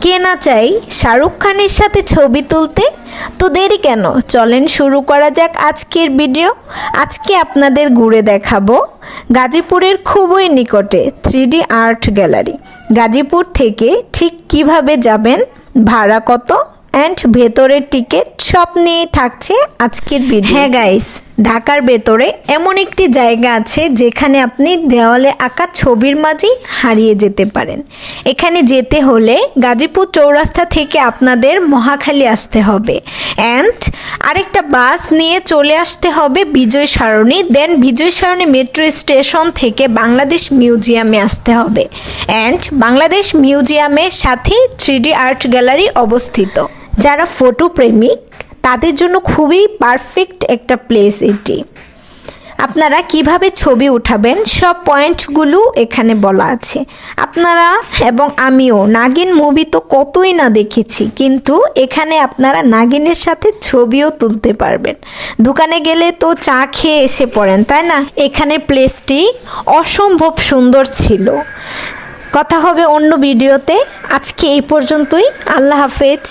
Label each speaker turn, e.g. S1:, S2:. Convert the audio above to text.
S1: কে না চাই শাহরুখ খানের সাথে ছবি তুলতে? তো দেরি কেন, চলেন শুরু করা যাক আজকের ভিডিও। আজকে আপনাদের ঘুরে দেখাবো গাজীপুরের খুবই নিকটে 3D আর্ট গ্যালারি। গাজীপুর থেকে ঠিক কিভাবে যাবেন, ভাড়া কত অ্যান্ড ভেতরের টিকিট সব নিয়েই থাকছে আজকের ভিডিও। হ্যাঁ গাইস, ঢাকার ভেতরে এমন একটি জায়গা আছে যেখানে আপনি দেওয়ালে আঁকা ছবির মাঝেই হারিয়ে যেতে পারেন। এখানে যেতে হলে গাজীপুর চৌরাস্তা থেকে আপনাদের মহাখালী আসতে হবে অ্যান্ড আরেকটা বাস নিয়ে চলে আসতে হবে বিজয় সরণি, দেন বিজয় সরণি মেট্রো স্টেশন থেকে বাংলাদেশ মিউজিয়ামে আসতে হবে অ্যান্ড বাংলাদেশ মিউজিয়ামের সাথেই 3D আর্ট গ্যালারি অবস্থিত। যারা ফটো প্রেমিক তাদের জন্য খুবই পারফেক্ট একটা প্লেস এটি। আপনারা কিভাবে ছবি উঠাবেন সব পয়েন্টগুলো এখানে বলা আছে। আপনারা এবং আমিও নাগিন মুভি তো কতই না দেখেছি, কিন্তু এখানে আপনারা নাগিনের সাথে ছবিও তুলতে পারবেন। দোকানে গেলে তো চা খেয়ে এসে পড়েন, তাই না? এখানে প্লেসটি অসম্ভব সুন্দর ছিল। কথা হবে অন্য ভিডিওতে, আজকে এই পর্যন্তই। আল্লাহ হাফেজ।